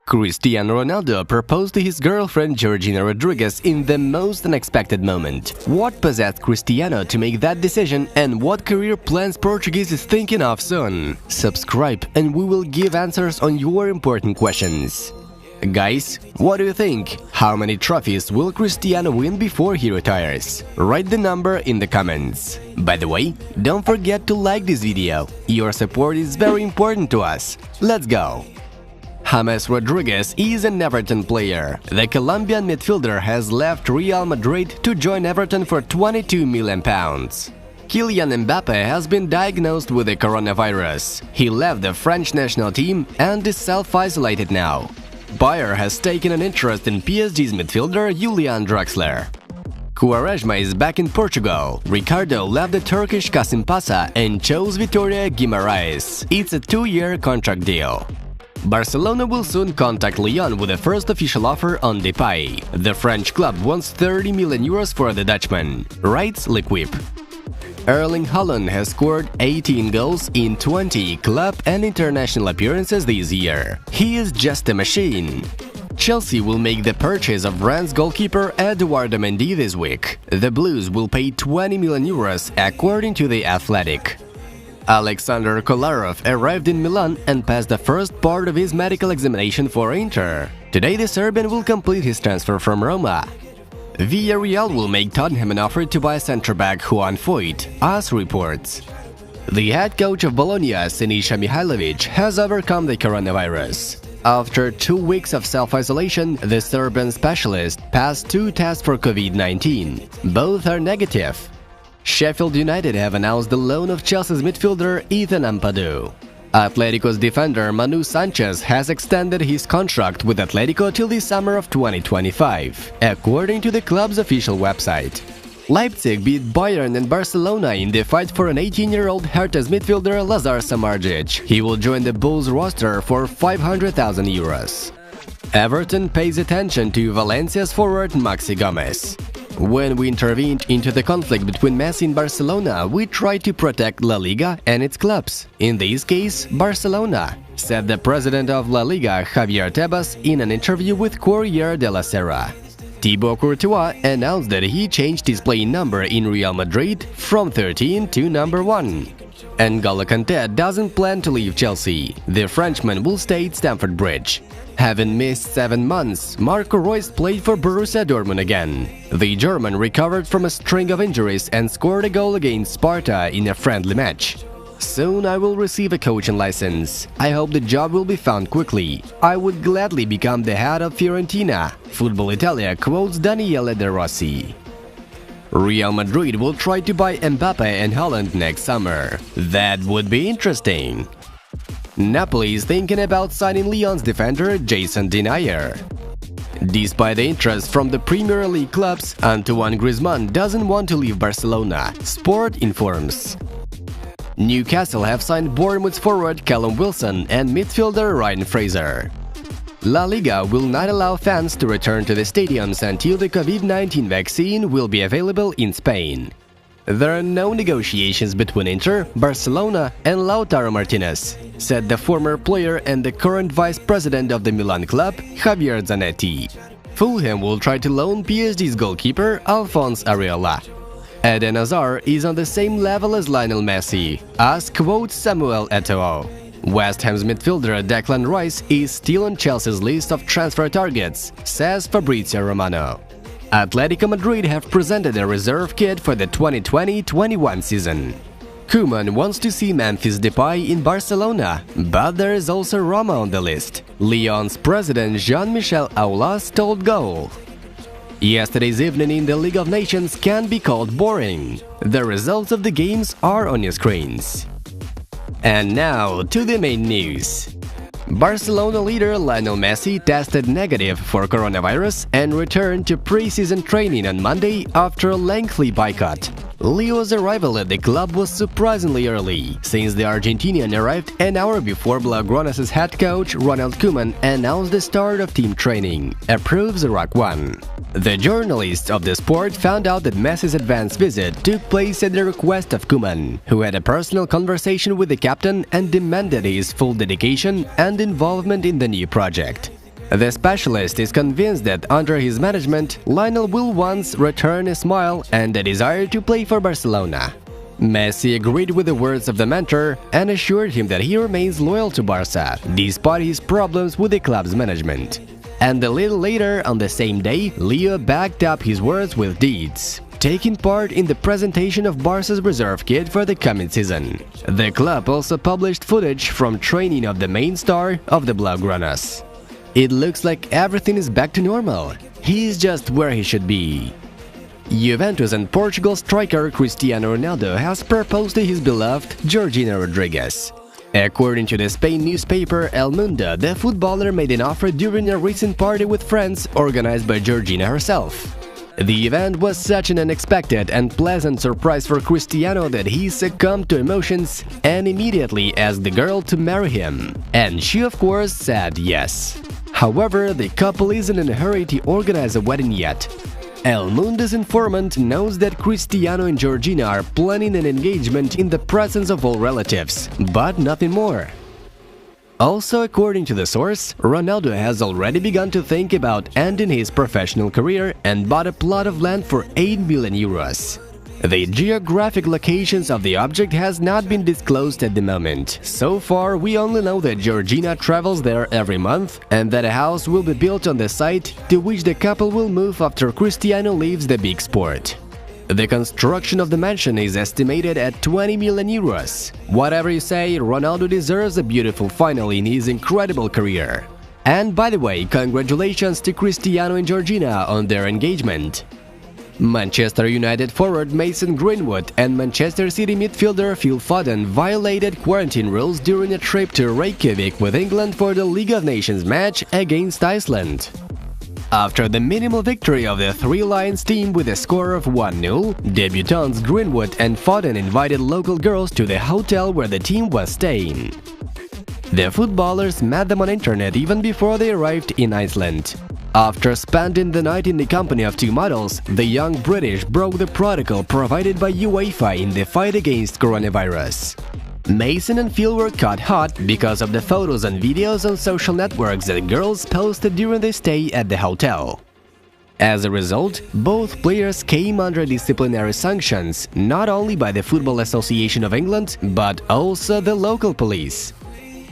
Cristiano Ronaldo proposed to his girlfriend Georgina Rodriguez in the most unexpected moment. What possessed Cristiano to make that decision, and what career plans Portuguese is thinking of soon? Subscribe and we will give answers on your important questions. Guys, what do you think? How many trophies will Cristiano win before he retires? Write the number in the comments. By the way, don't forget to like this video. Your support is very important to us. Let's go! James Rodriguez is an Everton player. The Colombian midfielder has left Real Madrid to join Everton for £22 million. Kylian Mbappe has been diagnosed with the coronavirus. He left the French national team and is self-isolated now. Bayer has taken an interest in PSG's midfielder Julian Draxler. Quaresma is back in Portugal. Ricardo left the Turkish Kasimpasa and chose Vitória Guimarães. It's a 2-year contract deal. Barcelona will soon contact Lyon with the first official offer on Depay. The French club wants €30 million for the Dutchman, writes L'Equipe. Erling Haaland has scored 18 goals in 20 club and international appearances this year. He is just a machine. Chelsea will make the purchase of Rennes goalkeeper Eduardo Mendy this week. The Blues will pay €20 million, according to The Athletic. Alexander Kolarov arrived in Milan and passed the first part of his medical examination for Inter. Today the Serbian will complete his transfer from Roma. Villarreal will make Tottenham an offer to buy centre-back Juan Foyt, AS reports. The head coach of Bologna, Sinisa Mihajlovic, has overcome the coronavirus. After 2 weeks of self-isolation, the Serbian specialist passed 2 tests for COVID-19. Both are negative. Sheffield United have announced the loan of Chelsea's midfielder Ethan Ampadu. Atletico's defender Manu Sanchez has extended his contract with Atletico till the summer of 2025, according to the club's official website. Leipzig beat Bayern and Barcelona in the fight for an 18-year-old Hertha's midfielder Lazar Samardzic. He will join the Bulls roster for €500,000. Everton pays attention to Valencia's forward Maxi Gomez. When we intervened into the conflict between Messi and Barcelona, we tried to protect La Liga and its clubs, in this case, Barcelona, said the president of La Liga, Javier Tebas, in an interview with Corriere della Sera. Thibaut Courtois announced that he changed his playing number in Real Madrid from 13 to number 1. N'Golo Kanté doesn't plan to leave Chelsea. The Frenchman will stay at Stamford Bridge. Having missed 7 months, Marco Reus played for Borussia Dortmund again. The German recovered from a string of injuries and scored a goal against Sparta in a friendly match. Soon I will receive a coaching license. I hope the job will be found quickly. I would gladly become the head of Fiorentina, Football Italia quotes Daniele De Rossi. Real Madrid will try to buy Mbappe and Haaland next summer. That would be interesting. Napoli is thinking about signing Lyon's defender Jason Denayer. Despite the interest from the Premier League clubs, Antoine Griezmann doesn't want to leave Barcelona, Sport informs. Newcastle have signed Bournemouth's forward Callum Wilson and midfielder Ryan Fraser. La Liga will not allow fans to return to the stadiums until the COVID-19 vaccine will be available in Spain. There are no negotiations between Inter, Barcelona and Lautaro Martinez, said the former player and the current vice president of the Milan club, Javier Zanetti. Fulham will try to loan PSG's goalkeeper, Alphonse Areola. Eden Hazard is on the same level as Lionel Messi, as quotes Samuel Eto'o. West Ham's midfielder Declan Rice is still on Chelsea's list of transfer targets, says Fabrizio Romano. Atletico Madrid have presented a reserve kit for the 2020-21 season. Koeman wants to see Memphis Depay in Barcelona, but there is also Roma on the list. Lyon's president Jean-Michel Aulas told Goal. Yesterday's evening in the League of Nations can be called boring. The results of the games are on your screens. And now to the main news. Barcelona leader Lionel Messi tested negative for coronavirus and returned to pre-season training on Monday after a lengthy boycott. Leo's arrival at the club was surprisingly early, since the Argentinian arrived an hour before Blaugrana's head coach Ronald Koeman announced the start of team training, approves Rock One. The journalists of the sport found out that Messi's advance visit took place at the request of Koeman, who had a personal conversation with the captain and demanded his full dedication and involvement in the new project. The specialist is convinced that under his management, Lionel will once return a smile and a desire to play for Barcelona. Messi agreed with the words of the mentor and assured him that he remains loyal to Barca, despite his problems with the club's management. And a little later on the same day, Leo backed up his words with deeds, taking part in the presentation of Barca's reserve kit for the coming season. The club also published footage from training of the main star of the Blaugranas. It looks like everything is back to normal. He's just where he should be. Juventus and Portugal striker Cristiano Ronaldo has proposed to his beloved Georgina Rodriguez. According to the Spain newspaper El Mundo, the footballer made an offer during a recent party with friends organized by Georgina herself. The event was such an unexpected and pleasant surprise for Cristiano that he succumbed to emotions and immediately asked the girl to marry him. And she of course said yes. However, the couple isn't in a hurry to organize a wedding yet. El Mundo's informant knows that Cristiano and Georgina are planning an engagement in the presence of all relatives, but nothing more. Also, according to the source, Ronaldo has already begun to think about ending his professional career and bought a plot of land for 8 million euros. The geographic locations of the object has not been disclosed at the moment. So far, we only know that Georgina travels there every month and that a house will be built on the site to which the couple will move after Cristiano leaves the big sport. The construction of the mansion is estimated at 20 million euros. Whatever you say, Ronaldo deserves a beautiful final in his incredible career. And by the way, congratulations to Cristiano and Georgina on their engagement. Manchester United forward Mason Greenwood and Manchester City midfielder Phil Foden violated quarantine rules during a trip to Reykjavik with England for the League of Nations match against Iceland. After the minimal victory of the Three Lions team with a score of 1-0, debutants Greenwood and Foden invited local girls to the hotel where the team was staying. The footballers met them on internet even before they arrived in Iceland. After spending the night in the company of two models, the young British broke the protocol provided by UEFA in the fight against coronavirus. Mason and Phil were caught hot because of the photos and videos on social networks that girls posted during their stay at the hotel. As a result, both players came under disciplinary sanctions, not only by the Football Association of England, but also the local police.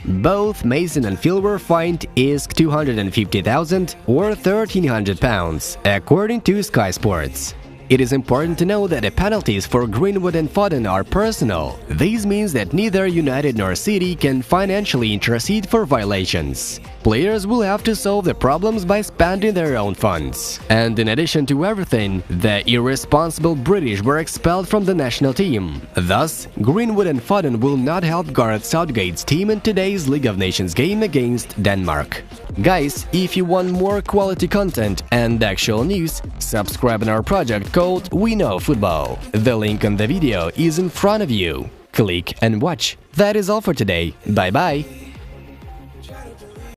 Both Mason and Phil were fined ISK 250,000 or £1,300, according to Sky Sports. It is important to know that the penalties for Greenwood and Foden are personal. This means that neither United nor City can financially intercede for violations. Players will have to solve the problems by spending their own funds. And in addition to everything, the irresponsible British were expelled from the national team. Thus, Greenwood and Foden will not help Gareth Southgate's team in today's League of Nations game against Denmark. Guys, if you want more quality content and actual news, subscribe on our project called We Know Football. The link on the video is in front of you. Click and watch. That is all for today. Bye bye.